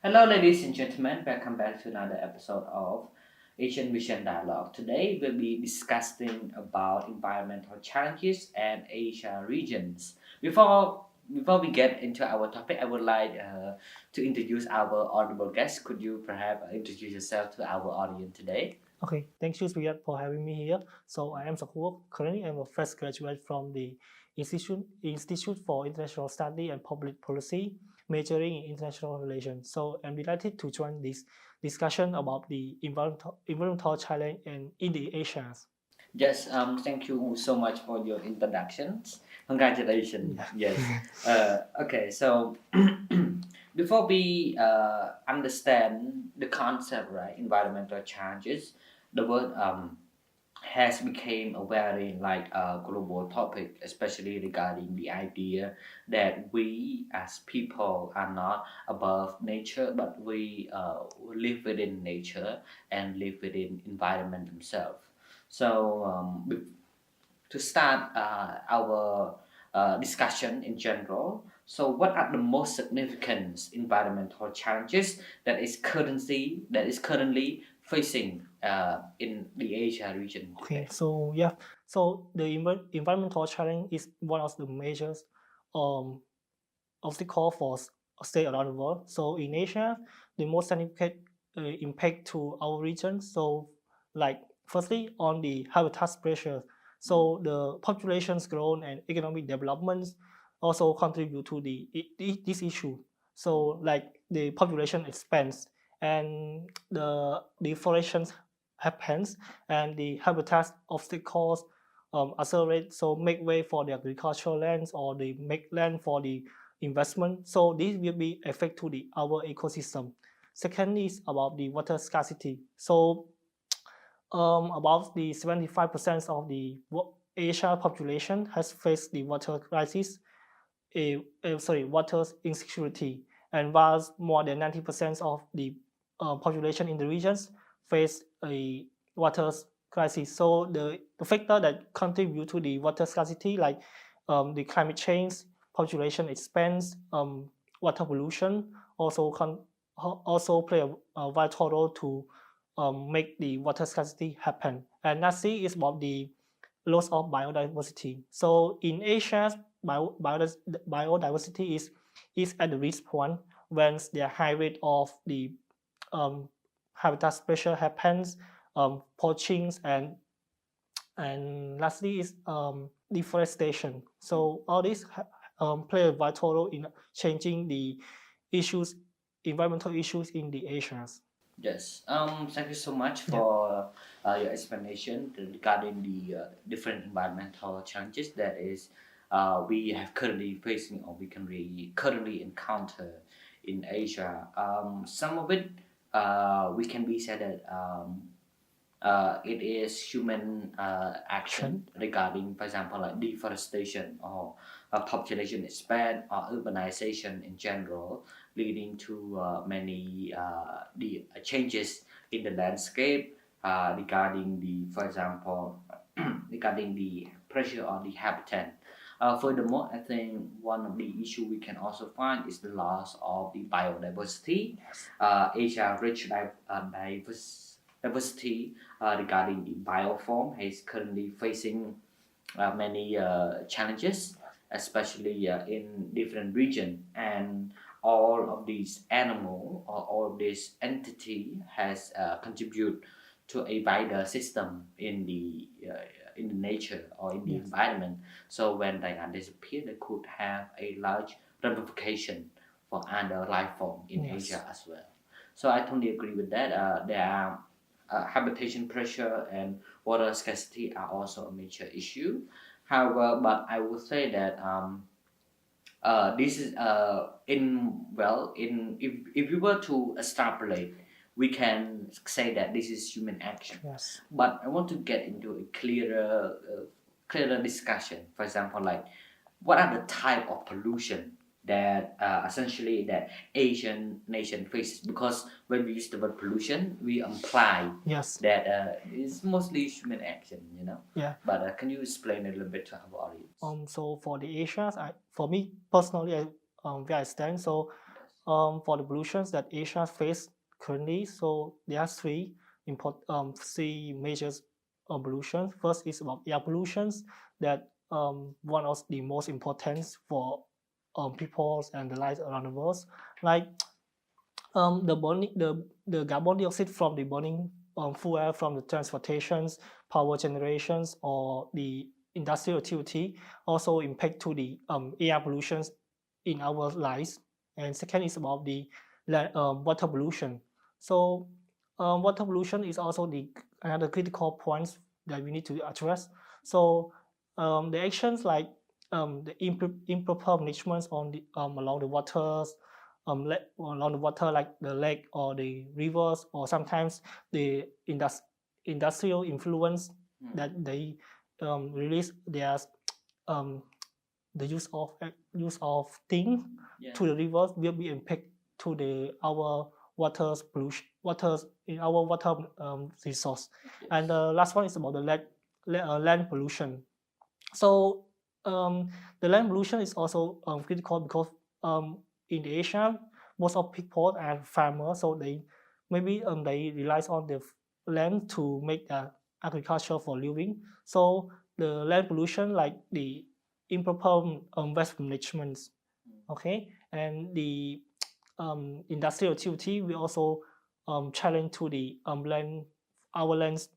Hello, ladies and gentlemen. Welcome back to another episode of Asian Vision Dialogue. Today, we'll be discussing about environmental challenges and Asia regions. Before we get into our topic, I would like to introduce our honorable guest. Could you perhaps introduce yourself to our audience today? Okay, thank you, Suyat, for having me here. So I am Sok Hour. Currently, I'm a fresh graduate from the Institute for International Study and Public Policy, majoring in international relations. So I'm delighted to join this discussion about the environmental challenge in the Asians. Yes, thank you so much for your introductions. Congratulations. Yeah. Yes. Okay, so before we understand the concept, right, environmental challenges, the word has become a very global topic, especially regarding the idea that we as people are not above nature, but we live within nature and live within environment themselves. So to start our discussion in general, so what are the most significant environmental challenges that is currently facing in the Asia region Okay, today? so the environmental challenge is one of the major um, obstacle for state around the world. So in Asia, the most significant impact to our region. So like firstly on the habitat pressure. So the population's growth and economic developments also contribute to this issue. So like the population expands and the deforestation happens and the habitat obstacles accelerate, so make way for the agricultural lands or the make land for the investment. So this will be effect to the our ecosystem. Second is about the water scarcity. So about the 75% of the Asia population has faced the water crisis, water insecurity, and whilst more than 90% of the population in the regions face a water crisis. So the factor that contribute to the water scarcity, like the climate change, population expands, water pollution, also play a vital role to make the water scarcity happen. And lastly is about the loss of biodiversity. So in Asia, biodiversity is at the risk point when the high rate of the um, habitat pressure happens, poaching, and lastly is deforestation. So all these play a vital role in changing the issues, environmental issues in the Asians. Yes. Thank you so much Yeah. for your explanation regarding the different environmental challenges that is we have currently facing or we can really currently encounter in Asia. Some of it we can be said that it is human action Action. regarding, for example, like deforestation or population expand or urbanization in general, leading to many the changes in the landscape regarding the, for example, regarding the pressure on the habitat. Furthermore, I think one of the issue we can also find is the loss of the biodiversity. Yes. Asia rich diversity regarding the bioform is currently facing many challenges, especially in different region, and all of these animal or all of this entity has contribute to a wider system in the nature or in the Yes. environment. So when they are disappear, they could have a large ramification for other life form in Yes. Asia as well. So I totally agree with that. There are habitation pressure and water scarcity are also a major issue. However, but I would say that this is in if we were to extrapolate, we can say that this is human action. Yes. But I want to get into a clearer discussion. For example, like what are the type of pollution that essentially that Asian nation faces? Because when we use the word pollution, we imply Yes. that it's mostly human action, you know. Yeah. But can you explain a little bit to our audience? So for the Asians, for me personally, where I stand, so for the pollutions that Asia face currently, so there are three major pollutions. First is about air pollutions, that one of the most important for people and the lives around the world. Like the carbon dioxide from the burning fuel from the transportations, power generations, or the industrial activity also impact to the air pollutions in our lives. And second is about the water pollution. So water pollution is also the another critical points that we need to address. So the actions like the improper management on the along the waters, along the water like the lake or the rivers, or sometimes the industrial influence that they release their the use of things to the rivers will be impact to the our waters in our water resource. And the last one is about the land pollution. So the land pollution is also critical because in Asia, most of people are farmers, so they maybe they rely on the land to make agriculture for living. So the land pollution, like the improper waste management, okay, and the industrial activity will also challenge to the land our lands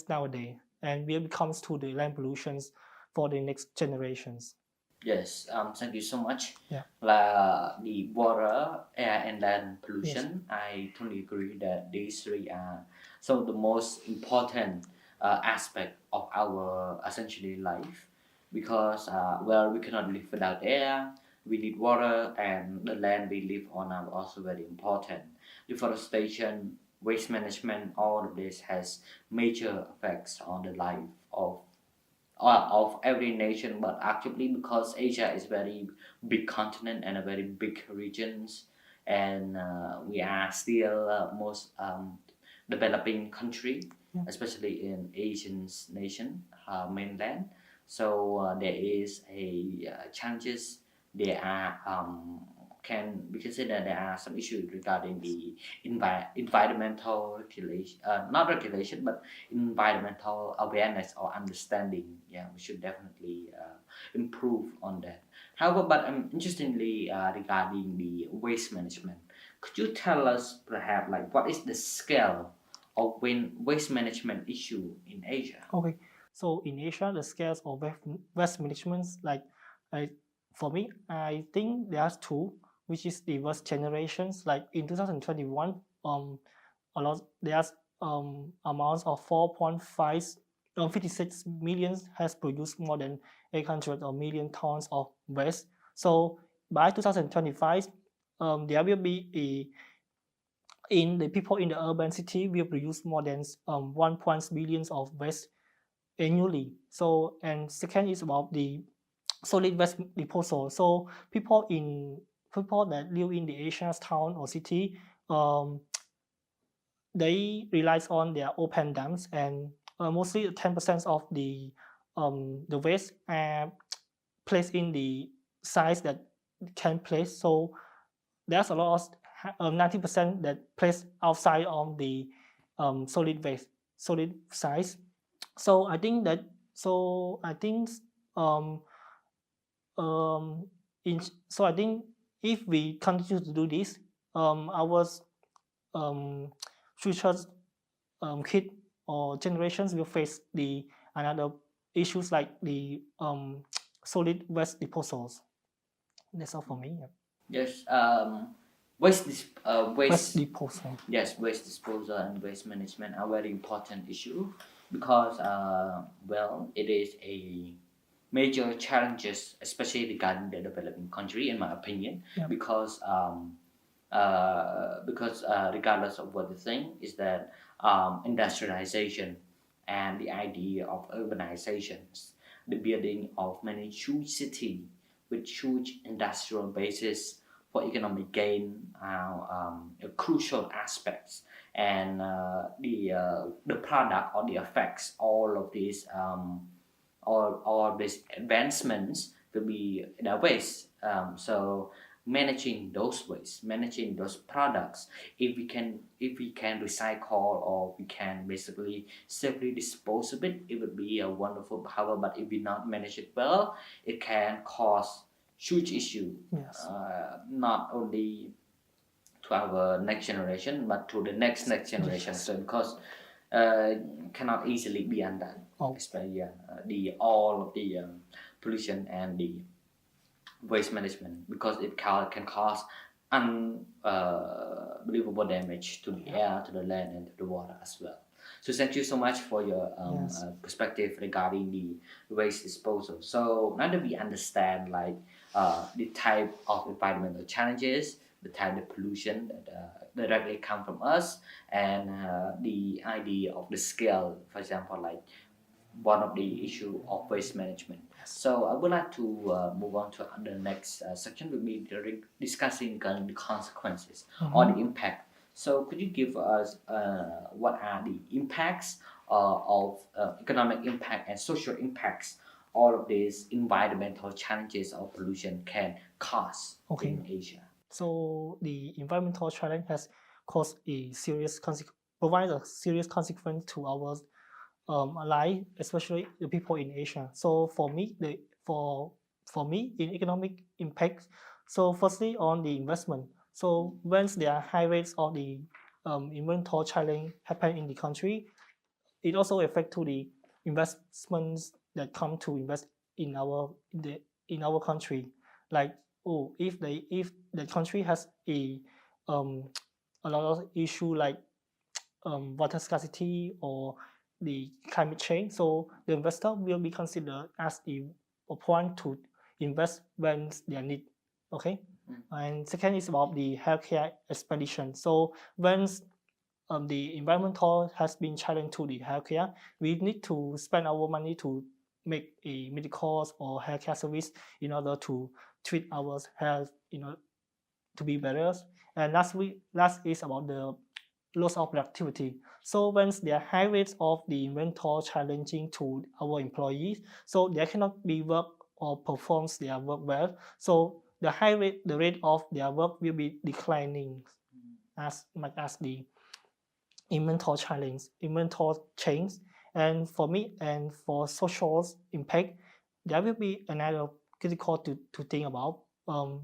nowadays, and will becomes to the land pollutions for the next generations. Yes, thank you so much. Yeah. The water, air, and land pollution. I totally agree that these three are some of the most important aspect of our essentially life, because well, we cannot live without air. We need water, and the land we live on are also very important. Deforestation, waste management, all of this has major effects on the life of every nation, but actually because Asia is very big continent and a very big regions, and we are still most developing country, especially in Asian nation mainland. So there is a challenges. There are we can say that there are some issues regarding the environmental regulation, not regulation, but environmental awareness or understanding. Yeah, we should definitely improve on that. However, but interestingly, regarding the waste management, could you tell us perhaps like what is the scale of waste management issue in Asia? Okay, so in Asia, the scales of waste management, for me, I think there are two, which is the waste generations. Like in 2021, there's amounts of 56 million has produced more than 800 million tons of waste. So by 2025, there will be in the people in the urban city will produce more than 1 billion of waste annually. So, and second is about the solid waste disposal. So people that live in the Asian town or city, they rely on their open dumps, and mostly 10% of the waste are placed in the size that can place. So there's a lot of 90% that placed outside of the solid size. So I think that um, so I think if we continue to do this, our future kid or generations will face the another issues like the solid waste disposals. That's all for me. Yeah. Yes, Waste disposal. Yes, waste disposal and waste management are very important issue, because well, it is a major challenges, especially regarding the developing country, in my opinion. Yeah. Because regardless of what the thing is that industrialization and the idea of urbanizations, the building of many huge cities with huge industrial bases for economic gain are crucial aspects, and the product or the effects, all these advancements will be in a waste. So managing those waste, managing those products. If we can recycle, or we can basically safely dispose of it, it would be a wonderful power. But if we not manage it well, it can cause huge issue, Yes. not only to our next generation but to the next generation. Yes. So because cannot easily be undone, Oh. especially the all of the pollution and the waste management, because it can cause unbelievable damage to the air, to the land, and to the water as well. So thank you so much for your Yes. perspective regarding the waste disposal. So now that we understand like the type of environmental challenges, the type of pollution that directly come from us, and the idea of the scale, for example, like one of the issue of waste management. So I would like to move on to the next section. We'll be discussing the consequences or the impact. So could you give us what are the impacts of economic impact and social impacts all of these environmental challenges or pollution can cause in Asia? So the environmental challenge has caused provides a serious consequence to our life, especially the people in Asia. So for me, in economic impact, so firstly on the investment. So once there are high rates of the environmental challenge happen in the country, it also affect to the investments that come to invest in our country. Like, if the country has um, a lot of issue like water scarcity or the climate change, so the investor will be considered as a point to invest when they need. Okay. And second is about the healthcare expansion. So when the environmental has been challenged to the healthcare, we need to spend our money to make a medical or healthcare service in order to treat our health, to be better. And last is about the loss of productivity. So when there are high rates of the environmental challenging to our employees, so they cannot be work or performs their work well. So the rate of their work will be declining as much as the inventory change. And for me, and for social impact, there will be another critical to think about.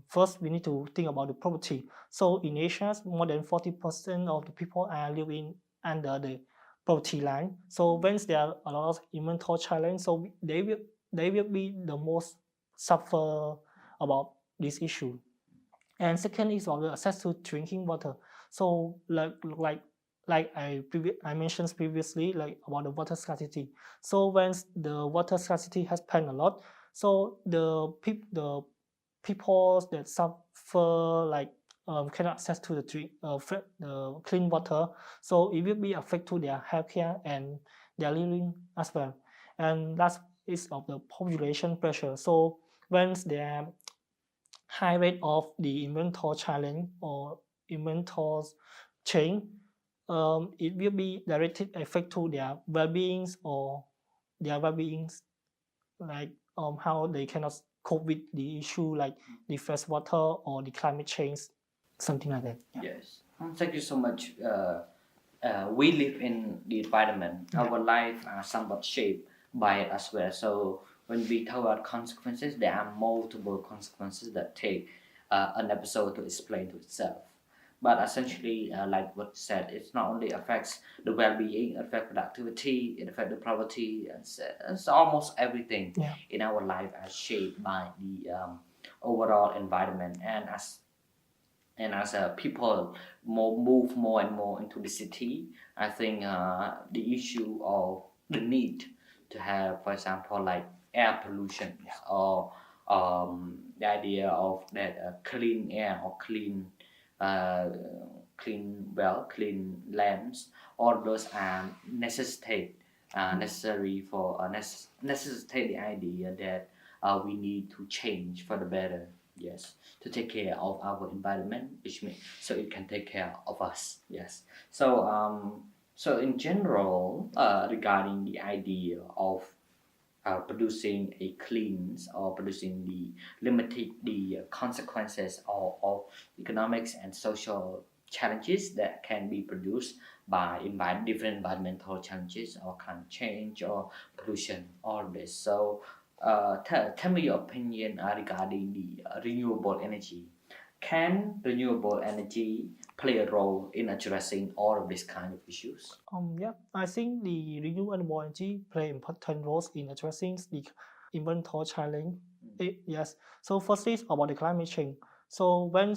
First, we need to think about the poverty. So in Asia, more than 40% of the people are living under the poverty line. So when there are a lot of inventory challenge, so they will be the most suffer about this issue. And second is about the access to drinking water. So like I mentioned previously, like about the water scarcity. So when the water scarcity has happened a lot, so the people that suffer like cannot access to the clean water, so it will be affect to their healthcare and their living as well. And last is of the population pressure. So when there high rate of the inventory challenge or inventory change, it will be directly affect to their well-beings or their well-beings, like how they cannot cope with the issue like the fresh water or the climate change, something like that. Yes. Thank you so much. We live in the environment. Our life are somewhat shaped by it as well. So when we talk about consequences, there are multiple consequences that take an episode to explain to itself. But essentially, like what you said, it not only affects the well-being, it affects productivity, it affects the poverty, and it's almost everything in our life are shaped by the overall environment. And as people move more and more into the city, I think the issue of the need to have, for example, like air pollution, or the idea of that clean air or uh, clean lands, all those are necessary for necessitate the idea that we need to change for the better. Yes, to take care of our environment, which means so it can take care of us. Yes. So in general, regarding the idea of producing a clean or producing the limiting the consequences of economics and social challenges that can be produced by different environmental challenges or climate change or pollution, all this. So tell me your opinion regarding the renewable energy. Can renewable energy play a role in addressing all of these kind of issues? Yeah, I think the renewable energy play important roles in addressing the environmental challenge. Yes. So firstly, it's about the climate change. So when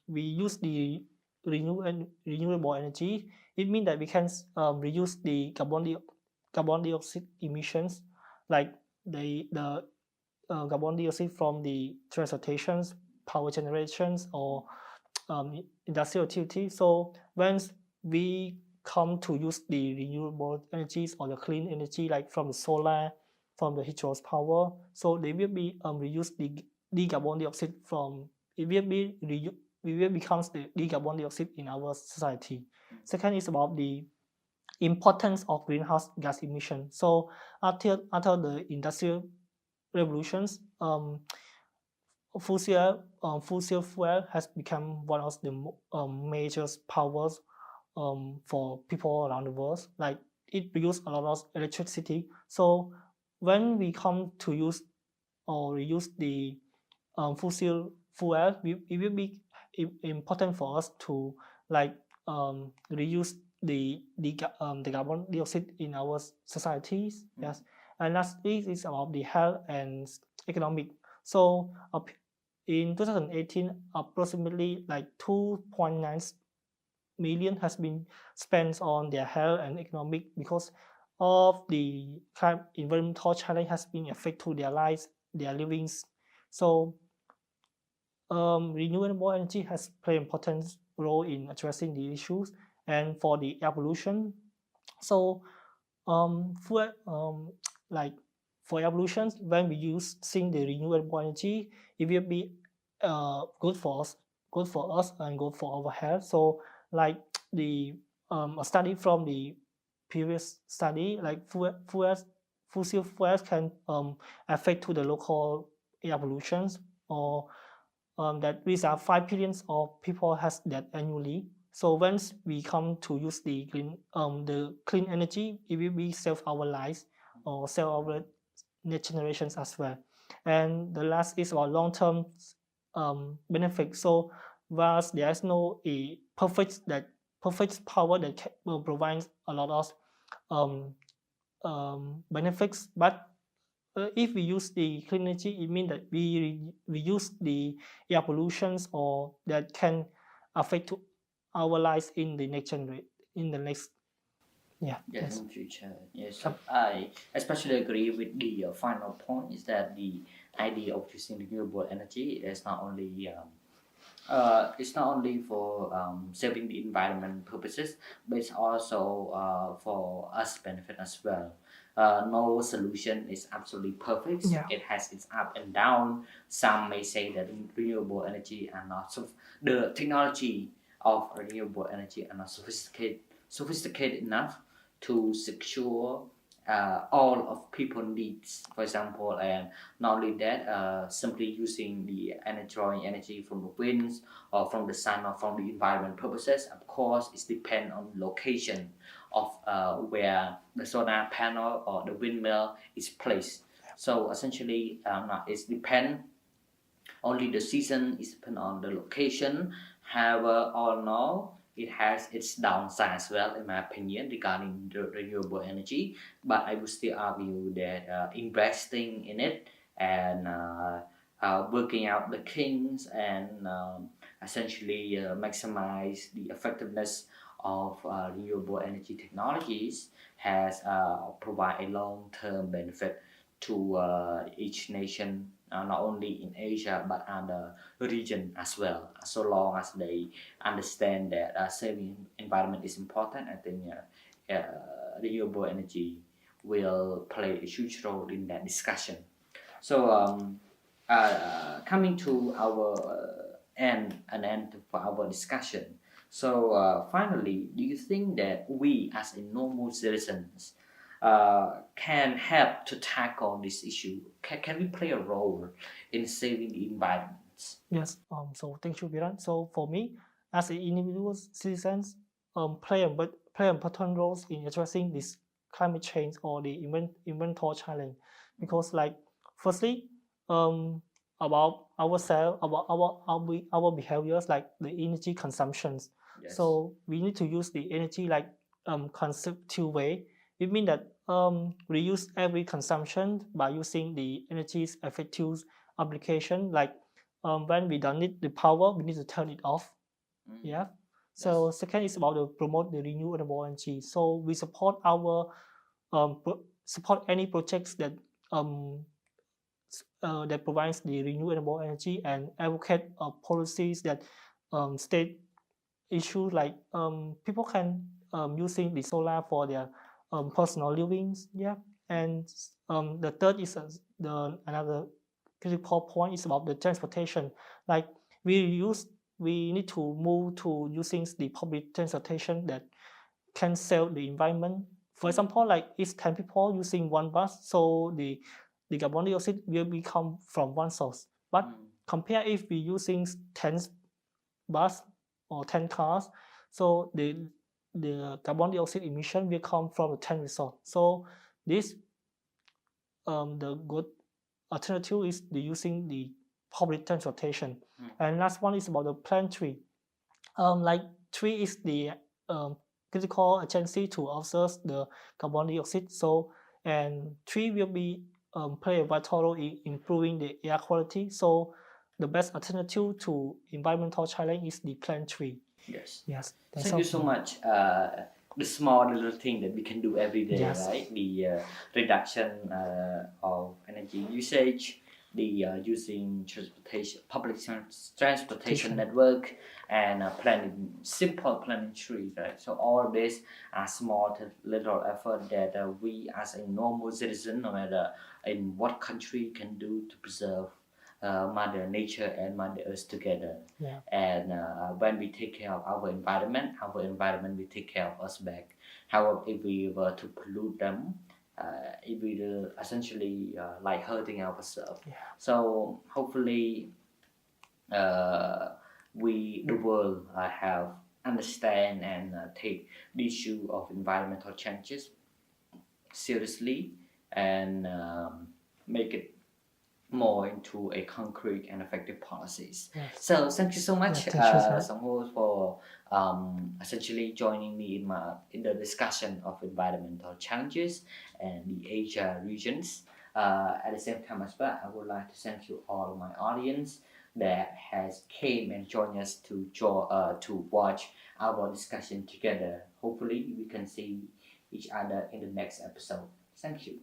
we use the renewable energy, it means that we can reduce the carbon dioxide emissions, like the carbon dioxide from the transportations, power generations, or industrial activity. So when we come to use the renewable energies or the clean energy, like from the solar, from the hydropower, so they will be reuse the carbon dioxide from it will be it will becomes the carbon dioxide in our society. Second is about the importance of greenhouse gas emission. So after the industrial revolutions, fossil fuel has become one of the major powers for people around the world. Like it produces a lot of electricity. So when we come to use or reuse the fossil fuel, it will be important for us to like reuse the carbon dioxide in our societies. Yes, and lastly is about the health and economic. So in 2018, approximately like 2.9 million has been spent on their health and economic because of the environmental challenge has been affect to their lives, their livings. So renewable energy has played an important role in addressing the issues. And for the air pollution, so like for air pollution, when we using the renewable energy, it will be good for us and good for our health. So like the a study from the previous study, like fossil fuels can affect to the local air pollutions, or that these are 5 billions of people has that annually. So once we come to use the clean energy, it will be save our lives or save our next generations as well. And the last is about long-term benefit. So whilst there is no a perfect power that will provide a lot of benefits, but if we use the clean energy, it means that we use the air pollutions or that can affect to our lives in the next generation, in the next, yeah. Yes, in future. Yes, I especially agree with the final point is that the idea of using renewable energy is not only it's not only for saving the environment purposes, but it's also for us benefit as well. No solution is absolutely perfect. Yeah. It has its up and down. Some may say that renewable energy are not the technology of renewable energy are not sophisticated enough to secure all of people needs. For example, and not only that, simply using the drawing energy from the winds or from the sun or from the environment purposes. Of course, it depends on location of where the solar panel or the windmill is placed. So essentially, it depends only the season is depend on the location. However, all in all, it has its downside as well, in my opinion, regarding the renewable energy. But I would still argue that investing in it and working out the kinks and essentially maximize the effectiveness of renewable energy technologies has provide a long-term benefit to each nation, not only in Asia but other region as well. So long as they understand that saving environment is important, I think renewable energy will play a huge role in that discussion. So coming to our end for our discussion. So finally, do you think that we as a normal citizens can help to tackle this issue? Can we play a role in saving the environment? Yes. So thank you, Biran. So for me, as an individual citizens, play important roles in addressing this climate change or the environmental challenge, because like firstly, about ourselves, about our behaviors, like the energy consumptions. Yes. So we need to use the energy like conservative way. It means that reuse every consumption by using the energy effective application, like when we don't need the power, we need to turn it off. Yeah. So Yes. second is about to promote the renewable energy. So we support our support any projects that that provides the renewable energy, and advocate policies that state issues like people can using the solar for their personal livings. Yeah. And the third is the another critical point is about the transportation. Like we need to move to using the public transportation that can save the environment. For example, like if 10 people using one bus, so the carbon dioxide will become from one source. But compare if we using 10 bus or 10 cars, so the carbon dioxide emission will come from the 10 resource. So this the good alternative is the using the public transportation. And last one is about the plant tree. Like tree is the critical agency to absorb the carbon dioxide. So and tree will be play a vital role in improving the air quality. So the best alternative to environmental challenge is the plant tree. Yes. Yes. Thank you so much. The small little thing that we can do every day, Yes. right? The reduction of energy usage, the using public transportation network, and planting simple planting trees, right? So all of this are small little effort that we as a normal citizen, no matter in what country, can do to preserve Mother Nature and Mother Earth together. Yeah. And when we take care of our environment will take care of us back. However, if we were to pollute them, it will essentially like hurting ourselves. Yeah. So hopefully, the world have understand and take the issue of environmental changes seriously, and make it more into a concrete and effective policies. Yes. So thank you so much, Yeah, Sok Hour, for essentially joining me in the discussion of environmental challenges and the Asia regions. At the same time as well, I would like to thank you all my audience that has came and joined us to watch our discussion together. Hopefully, we can see each other in the next episode. Thank you.